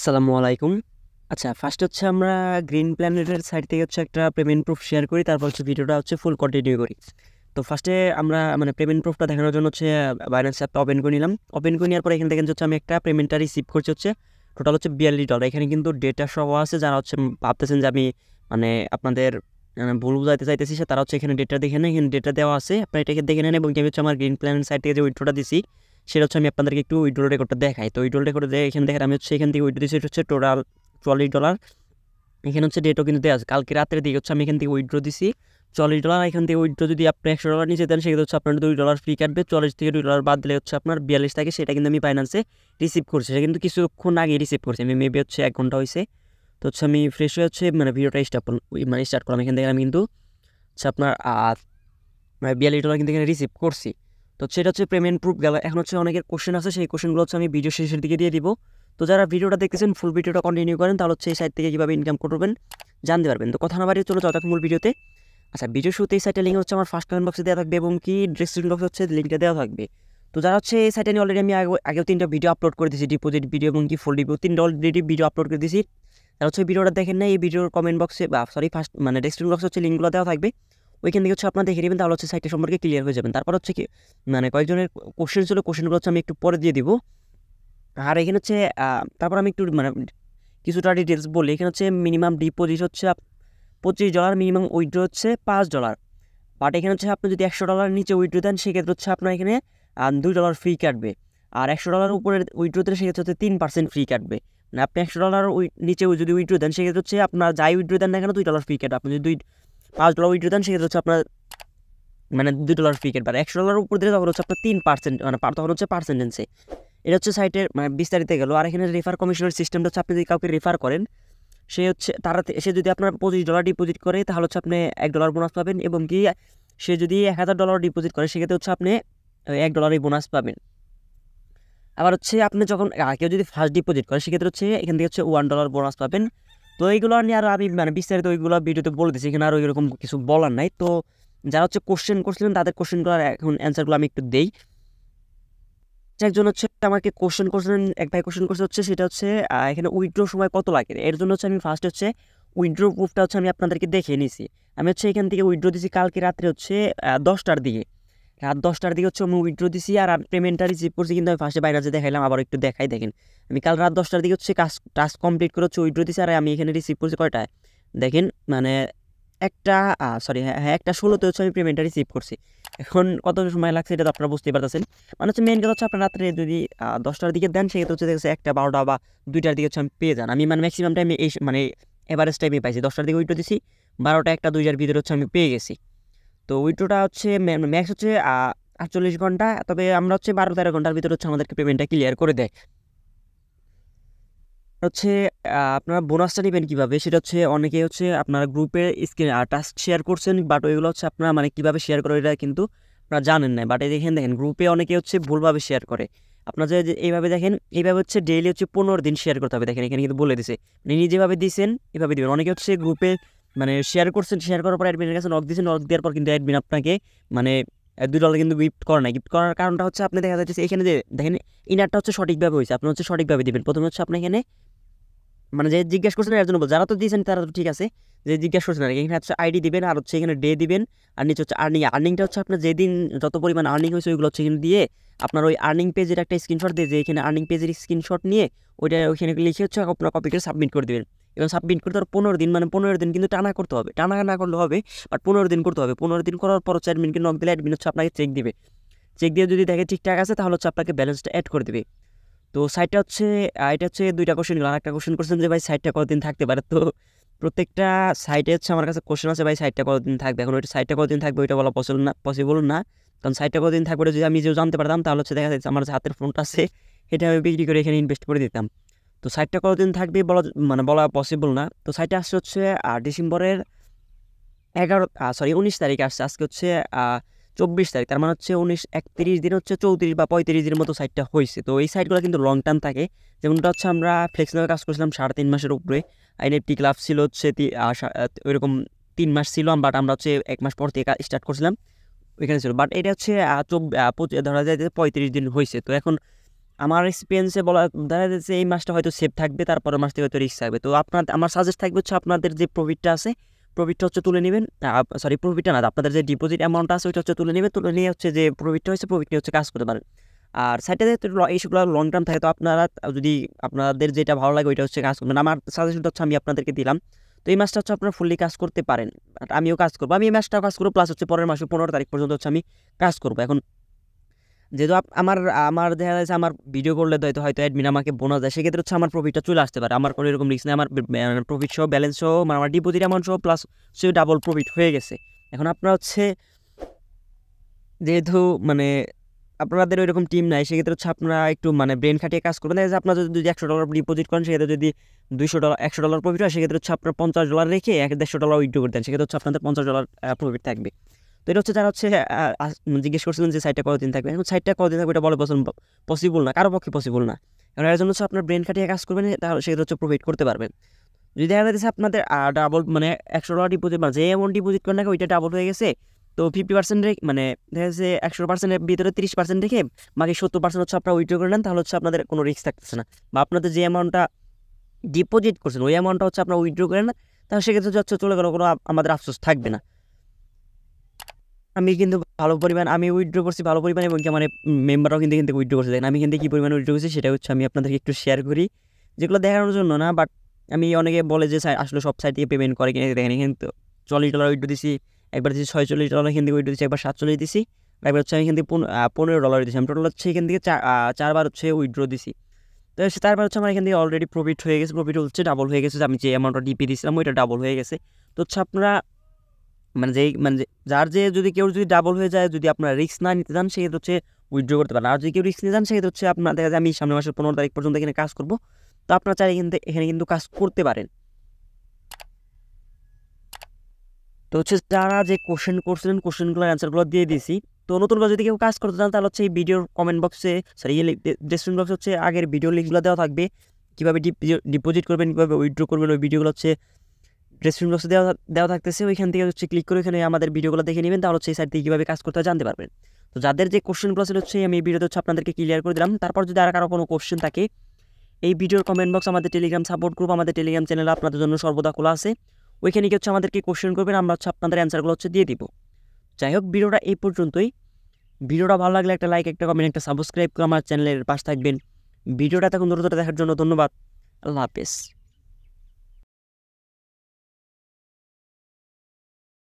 আসসালামু আলাইকুম। আচ্ছা, ফার্স্ট হচ্ছে আমরা গ্রিন প্ল্যানেটের সাইট থেকে হচ্ছে একটা পেমেন্ট প্রুফ শেয়ার করি। তারপর হচ্ছে ভিডিওটা হচ্ছে ফুল কন্টিনিউ করি। তো ফার্স্টে আমরা মানে পেমেন্ট প্রুফটা দেখানোর জন্য হচ্ছে বাইন্যান্স অ্যাপটা ওপেন করে নিলাম। ওপেন করে নেওয়ার পরে এখানে দেখেন হচ্ছে আমি একটা পেমেন্টটা রিসিভ করছি হচ্ছে টোটাল হচ্ছে $42। এখানে কিন্তু ডেটা সহ আছে। যারা হচ্ছে ভাবতেছেন যে আমি মানে আপনাদের ভুল বুঝাইতে চাইতেছি, তারা হচ্ছে এখানে ডেটা দেখে নেন। এখানে ডেটা দেওয়া আছে, আপনারা এটাকে দেখে নেন। এবং আমি হচ্ছে আমার গ্রিন প্ল্যানেট সাইট থেকে যে উইথড্রটা দিছি সেটা হচ্ছে আমি আপনাদেরকে একটু উইথড্রল রেকর্ডটা দেখাই। তো উইথড্রল রেকর্ড এখানে দেখেন আমি হচ্ছে এখান থেকে উইথড্রো দিচ্ছি হচ্ছে টোটাল $40। এখানে হচ্ছে ডেটও কিন্তু দেওয়া আছে, কালকে রাতের দিকে হচ্ছে আমি এখান থেকে উইথড্রো দিছি $40। এখান থেকে উইথড্রো যদি আপনি $100 নিচে দেন সেক্ষেত্রে হচ্ছে আপনার $2 ফ্রি কাটবে। 40 থেকে $2 বাদ দিলে হচ্ছে আপনার 42 থাকে। সেটা কিন্তু আমি বাইন্যান্সে রিসিভ করছি, সেটা কিন্তু কিছুক্ষণ আগে রিসিভ করছি আমি, মেবি হচ্ছে 1 ঘন্টা হয়েছে। তো হচ্ছে আমি ফ্রেশ হয়ে হচ্ছে মানে ভিডিওটা স্টার্ট করলাম। এখান থেকে আমি কিন্তু হচ্ছে আপনার $42 কিন্তু এখানে রিসিভ করছি। তো সেটা হচ্ছে পেমেন্ট প্রুফ গেল। এখন হচ্ছে অনেকের কোশ্চেন আছে, সেই কোশ্চেনগুলো হচ্ছে আমি ভিডিও শেষের দিকে দিয়ে দিব। তো যারা ভিডিওটা দেখতেছেন ফুল ভিডিওটা কন্টিনিউ করেন, তাহলে হচ্ছে এই সাইট থেকে কীভাবে ইনকাম করবেন জানতে পারবেন। তো কথা না বাড়িয়ে চলো যাওয়া মূল ভিডিওতে। আচ্ছা, ভিডিও শুরুতে এই সাইটের লিঙ্ক হচ্ছে আমার ফার্স্ট কমেন্ট বক্সে দেওয়া থাকবে এবং কি ডিসক্রিপশন বক্সে হচ্ছে লিঙ্কটা দেওয়া থাকবে। তো যারা হচ্ছে এই সাইটে নিয়ে অলরেডি আমি আগেও 3টা ভিডিও আপলোড করে দিয়েছি, ডিপোজিট ভিডিও এবং কি ফুল ডিপো 3টা অলরেডি ভিডিও আপলোড করে দিয়েছি। তারা হচ্ছে ভিডিওটা দেখেন না, এই ভিডিওর কমেন্ট বক্সে বা ফার্স্ট মানে ডিসক্রিপশন বক্সে হচ্ছে লিঙ্কগুলো দেওয়া থাকবে। ওইখান থেকে হচ্ছে আপনারা দেখে নেবেন, তাহলে হচ্ছে সাইটটা সম্পর্কে ক্লিয়ার হয়ে যাবেন। তারপর হচ্ছে কি মানে কয়েকজনের কোশ্চেন ছিল, কোশ্চেনগুলো হচ্ছে আমি একটু পরে দিয়ে দিব। আর এখানে হচ্ছে তারপর আমি একটু মানে কিছুটা ডিটেলস বলি। এখানে হচ্ছে মিনিমাম ডিপোজিট হচ্ছে $25, মিনিমাম উইথড্র হচ্ছে $5। বাট এখানে হচ্ছে আপনি যদি $100 নিচে উইথড্র দেন সেক্ষেত্রে হচ্ছে আপনার এখানে $2 ফ্রি কাটবে। আর $100 উপরে উইথড্র দেন সেক্ষেত্রে হচ্ছে 3% ফ্রি কাটবে। মানে আপনি $100 নিচে যদি উইথড্র দেন সেক্ষেত্রে হচ্ছে আপনার যাই উইথড্র দেন না কেন $2 ফ্রি কাটবে। আপনি যদি $5 উইথড্র দেন সেক্ষেত্রে হচ্ছে আপনার মানে $2 ফ্রি কাটবে। আর $100 উপর দিলে তখন হচ্ছে আপনার 3% মানে তখন হচ্ছে পার্সেন্টেন্সে। এটা হচ্ছে সাইটের মানে বিস্তারিত গেল। আর এখানে রেফার কমিশনের সিস্টেমটা হচ্ছে আপনি যদি কাউকে রেফার করেন, সে হচ্ছে সে যদি আপনার $25 ডিপোজিট করে তাহলে হচ্ছে আপনি $1 বোনাস পাবেন। এবং কি সে যদি $1000 ডিপোজিট করে সেক্ষেত্রে হচ্ছে আপনি $1 বোনাস পাবেন। আবার হচ্ছে আপনি যখন কেউ যদি ফার্স্ট ডিপোজিট করে সেক্ষেত্রে হচ্ছে এখান থেকে হচ্ছে $1 বোনাস পাবেন। তো এইগুলো নিয়ে আর আমি মানে বিস্তারিত ওইগুলো ভিডিওতে বলে দিচ্ছি, এখানে আর ওইরকম কিছু বলার নাই। তো যারা হচ্ছে কোশ্চেন করছিলেন তাদের কোশ্চেনগুলো এখন অ্যান্সারগুলো আমি একটু দেই। একজন হচ্ছে আমাকে কোশ্চেন করছিলেন, এক ভাই কোশ্চেন করছে হচ্ছে সেটা হচ্ছে এখানে উইথড্র সময় কত লাগে। এর জন্য হচ্ছে আমি ফার্স্ট হচ্ছে উইথড্র প্রুফটা হচ্ছে আমি আপনাদেরকে দেখে নিছি। আমি হচ্ছে এখান থেকে উইথড্র দিছি কালকে রাত্রে হচ্ছে 10টার দিকে। রাত 10টার দিকে হচ্ছে আমি উইথড্র দিছি আর পেমেন্টটা রিসিভ করছি। কিন্তু আমি ফার্স্টে বাইরে দেখাইলাম, আবার একটু দেখাই দেখেন। আমি কাল রাত 10টার দিকে হচ্ছে টাস্ক কমপ্লিট করে হচ্ছে উইথড্র দিছি। আর আমি এখানে রিসিভ করছি কয়টায় দেখেন, মানে একটা 1:16তে হচ্ছে আমি পেমেন্টটা রিসিভ করছি। এখন কত সময় লাগছে এটা তো আপনারা বুঝতেই পারতেছেন। মানে হচ্ছে মেন কথা হচ্ছে আপনার রাত্রে যদি 10টার দিকে দেন সেক্ষেত্রে হচ্ছে দেখছে 1টা 12টা বা 2টার দিকে হচ্ছে আমি পেয়ে যান। আমি মানে ম্যাক্সিমাম টাইমে এই মানে এভারেজ টাইমে পাইছি। 10টার দিকে উইথড্র দিছি, 12টা 1টা 2টার ভিতরে হচ্ছে আমি পেয়ে গেছি। তো উইথড্রটা হচ্ছে ম্যাক্স হচ্ছে 48 ঘন্টা, তবে আমরা হচ্ছে 12-13 ঘন্টার ভিতরে হচ্ছে আমাদেরকে পেমেন্টটা ক্লিয়ার করে দেয়। হচ্ছে আপনারা বোনাসটা নেবেন কীভাবে, সেটা হচ্ছে অনেকে হচ্ছে আপনারা গ্রুপে টাস্ক শেয়ার করছেন, বাট ওইগুলো হচ্ছে আপনারা মানে কীভাবে শেয়ার করে এটা কিন্তু আপনারা জানেন না। বাট এখানে দেখেন গ্রুপে অনেকে হচ্ছে ভুলভাবে শেয়ার করে। আপনারা যে এইভাবে দেখেন, এইভাবে হচ্ছে ডেইলি হচ্ছে 15 দিন শেয়ার করতে হবে। দেখেন এখানে কিন্তু বলে দিছে মানে যেভাবে দিয়েছেন এভাবে দেবেন। অনেকে হচ্ছে গ্রুপে মানে শেয়ার করছেন, শেয়ার করার পর অ্যাডমিনের কাছে নক দিয়েছেন, নক দেওয়ার পর কিন্তু অ্যাডমিন আপনাকে মানে $2 কিন্তু গিফট করে না। গিফট করার কারণটা হচ্ছে আপনি দেখা যাচ্ছে এখানে যে দেখেন ইনারটা হচ্ছে সঠিকভাবে হয়েছে, আপনি হচ্ছে সঠিকভাবে দেবেন। প্রথমে হচ্ছে আপনি এখানে মানে যে জিজ্ঞাসা করছেন এর জন্য বল, যারা তো দিয়েছেন তারা তো ঠিক আছে, যে জিজ্ঞাসা করছেন এখানে হচ্ছে আইডি দিবেন আর হচ্ছে এখানে ডে দিবেন। আর নিচে হচ্ছে আর্নিংটা হচ্ছে আপনার যেদিন যত পরিমাণ আর্নিং হয়েছে ওইগুলো হচ্ছে এখানে দিয়ে আপনার ওই আর্নিং পেজের একটা স্ক্রিনশট দিয়ে, যে এখানে আর্নিং পেজের স্ক্রিনশট নিয়ে ওইটা ওইখানে লিখে হচ্ছে আপনার কপি করে সাবমিট করে দেবেন। এবং সাবমিট করতে আর 15 দিন, মানে 15 দিন কিন্তু টানা করতে হবে, টানা না করলে হবে, বাট 15 দিন করতে হবে। 15 দিন করার পর হচ্ছে অ্যাডমিনকে নক দিলে অ্যাডমিন হচ্ছে আপনাকে চেক দিবে। চেক দিয়ে যদি দেখে ঠিকঠাক আছে তাহলে হচ্ছে আপনাকে ব্যালেন্সটা অ্যাড করে দেবে। তো সাইটটা হচ্ছে এটা হচ্ছে 2টা কোশ্চেন গেল। আরেকটা কোশ্চেন করছেন যে ভাই সাইটটা কতদিন থাকতে পারে। তো প্রত্যেকটা সাইটে হচ্ছে আমার কাছে কোশ্চেন আছে ভাই সাইটটা কতদিন থাকবে। এখন ওইটা সাইটটা কতদিন থাকবে ওইটা বলা পসিবল না, কারণ সাইটটা কতদিন থাকবে ওটা যদি আমি যেও জানতে পারতাম তাহলে হচ্ছে দেখা যাচ্ছে আমার যে হাতের ফোনটা আছে এটা আমি বিক্রি করে এখানে ইনভেস্ট করে দিতাম। তো সাইটটা কতদিন থাকবে বলা পসিবল না। তো সাইটটা আসছে হচ্ছে ডিসেম্বরের 19 তারিখ আসছে। আজকে হচ্ছে 24 তারিখ, তার মানে হচ্ছে 31 দিন হচ্ছে 34 বা 35 দিনের মতো সাইটটা হয়েছে। তো এই সাইটগুলো কিন্তু লং টার্ম থাকে, যেমনটা হচ্ছে আমরা ফ্লেক্সিবল কাজ করছিলাম 3.5 মাসের উপরে। এনএফটি ক্লাব ছিল হচ্ছে ওইরকম 3 মাস ছিল, বাট আমরা হচ্ছে 1 মাস পর থেকে স্টার্ট করছিলাম ওইখানে ছিল। বাট এটা হচ্ছে ধরা যায় যে 35 দিন হয়েছে। তো এখন আমার এক্সপিরিয়েন্সে বলা দেখা যাচ্ছে এই মাসটা হয়তো সেফ থাকবে, তারপরের মাস থেকে হয়তো রিস্ক থাকবে। তো আমার সাজেস্ট থাকবে হচ্ছে আপনাদের যে প্রফিটটা আছে, প্রফিটটা হচ্ছে তুলে নেবেন। সরি, প্রফিটটা না, আপনাদের যে ডিপোজিট অ্যামাউন্টটা আছে ওইটা হচ্ছে তুলে নেবেন, তুলে নিয়ে হচ্ছে যে প্রফিটটা হচ্ছে প্রফিট নিয়ে হচ্ছে কাজ করতে পারেন। আর সাইডে এইসবগুলো লং টার্ম থাকে, তো আপনারা যদি আপনাদের যেটা ভালো লাগে ওইটা হচ্ছে কাজ করবেন। আমার সাজেশনটা হচ্ছে আমি আপনাদেরকে দিলাম। তো এই মাসটা হচ্ছে আপনারা ফুললি কাজ করতে পারেন, আর আমিও কাজ করবো। আমি এই মাসটাও কাজ করবো, প্লাস হচ্ছে পরের মাসে 15 তারিখ পর্যন্ত হচ্ছে আমি কাজ করবো। এখন যেহেতু আমার আমার দেখা যাচ্ছে আমার ভিডিও করলে হয়তো হয়তো অ্যাডমিন আমাকে বোনাস দেয়, সেক্ষেত্রে হচ্ছে আমার প্রফিটটা চলে আসতে পারে। আমার কোনো এরকম রিস্ক নেই, আমার প্রফিট সহ, ব্যালেন্স সহ, মানে আমার ডিপোজিট অ্যামাউন্ট সহ প্লাস সে ডাবল প্রফিট হয়ে গেছে। এখন আপনারা হচ্ছে যেহেতু মানে আপনাদের ওইরকম টিম নাই, সেক্ষেত্রে হচ্ছে আপনারা একটু মানে ব্রেন খাটিয়ে কাজ করবেন। দেখা যাচ্ছে আপনারা যদি $100 ডিপোজিট করেন, সেক্ষেত্রে যদি $200 $100 প্রফিট হয়, সেক্ষেত্রে হচ্ছে আপনার $50 রেখে $150 উইথড্র করে দেন, সেক্ষেত্রে হচ্ছে আপনাদের $50 প্রফিট থাকবে। তো এটা হচ্ছে যারা হচ্ছে জিজ্ঞেস করছিলেন যে সাইটটা কতদিন থাকবে, এখন সাইটটা কতদিন থাকবে এটা বলে পসিবল না, কারো পক্ষে পসিবল না। কারণ এর জন্য হচ্ছে আপনার ব্রেন খাটিয়ে কাজ করবেন, তাহলে সেক্ষেত্রে হচ্ছে প্রফিট করতে পারবেন। যদি দেখা যাচ্ছে আপনাদের ডাবল মানে $100 ডিপোজিট, মানে যে অ্যামাউন্ট ডিপোজিট করেন না ওইটা ডাবল হয়ে গেছে, তো 50% মানে দেখা যাচ্ছে 100%-এর ভিতরে 30% রেখে বাকি 70% হচ্ছে আপনারা উইথড্র করে নেন, তাহলে হচ্ছে আপনাদের কোনো রিস্ক থাকতেছে না। বা আপনাদের যে অ্যামাউন্টটা ডিপোজিট করছেন ওই অ্যামাউন্টটা হচ্ছে আপনারা উইথড্র করেন না, তাহলে সেক্ষেত্রে হচ্ছে চলে গেল, কোনো আমাদের আফসোস থাকবে না। আমি কিন্তু ভালো পরিমাণ আমি উইথড্র করছি ভালো পরিমাণ, এবং কি আমার মেম্বাররাও কিন্তু এখান থেকে উইথড্র করছে। দেখেন আমি কিন্তু কী পরিমাণে উইথড্র করছি সেটা হচ্ছে আমি আপনাদেরকে একটু শেয়ার করি, যেগুলো দেখানোর জন্য না, বাট আমি অনেকে বলে যে আসলে সব সাইট থেকে পেমেন্ট করে কিনা। দেখেন এখানে তো $40 উইথড্র দিছি, একবার দিচ্ছি $46 এখান থেকে উইথড্র দিচ্ছি, একবার 47 দিছি, একবার হচ্ছে আমি এখান থেকে $15 দিচ্ছি। আমি টোটাল হচ্ছে এখান থেকে চারবার হচ্ছে উইথড্র দিছি। তো তারপর হচ্ছে আমার এখান থেকে অলরেডি প্রফিট হয়ে গেছে, প্রফিট হচ্ছে ডাবল হয়ে গেছে, আমি যে অ্যামাউন্টটা ডিপি দিয়েছিলাম ওইটা ডাবল হয়ে গেছে। তো হচ্ছে আপনারা যার যে যদি কেউ যদি ডাবল হয়ে যায়, যদি আপনারা রিস্ক না নিতে চান, সেক্ষেত্রে হচ্ছে উইথড্র করতে পারেন। আর যদি কেউ রিস্ক নিতে চান, সেক্ষেত্রে হচ্ছে আপনার দেখা যায় আমি সামনের মাসের 15 তারিখ পর্যন্ত এখানে কাজ করবো, তো আপনারা চাইলে এখানে কিন্তু কাজ করতে পারেন। তো হচ্ছে যারা যে কোশ্চেন করছিলেন কোশ্চেনগুলোর অ্যান্সারগুলো দিয়ে দিয়েছি। তো নতুন করে যদি কেউ কাজ করতে চান, তাহলে হচ্ছে এই ভিডিওর কমেন্ট বক্সে সরি ডেসক্রিপশন বক্সে হচ্ছে আগের ভিডিও লিঙ্কগুলো দেওয়া থাকবে, কীভাবে ডিপোজিট করবেন, কীভাবে উইথড্র করবেন, ওই ভিডিওগুলো হচ্ছে ডেসক্রিপশন বক্সে দেওয়া থাকতেছে। ওইখান থেকে হচ্ছে ক্লিক করে এখানে আমাদের ভিডিওগুলো দেখে নেবেন, তাহলে হচ্ছে এই সাইট থেকে কীভাবে কাজ করতে হয় জানতে পারবেন। তো যাদের যে কোশ্চেনগুলো ছিল হচ্ছে আমি এই ভিডিওতে হচ্ছে আপনাদেরকে ক্লিয়ার করে দিলাম। তারপর যদি আর কারো কোনো কোশ্চেন থাকে, এই ভিডিওর কমেন্ট বক্স আমাদের টেলিগ্রাম সাপোর্ট গ্রুপ, আমাদের টেলিগ্রাম চ্যানেল আপনাদের জন্য সর্বদা খোলা আছে। ওইখানে কি হচ্ছে আমাদেরকে কোশ্চেন করবেন, আমরা হচ্ছে আপনাদের অ্যান্সারগুলো হচ্ছে দিয়ে দিব। যাই হোক, ভিডিওটা এই পর্যন্তই। ভিডিওটা ভালো লাগলে একটা লাইক, একটা কমেন্ট, একটা সাবস্ক্রাইব করে আমার চ্যানেলের পাশে থাকবেন। ভিডিওটা তখন দ্রুত দেখার জন্য ধন্যবাদ। আল্লাহ হাফেজ।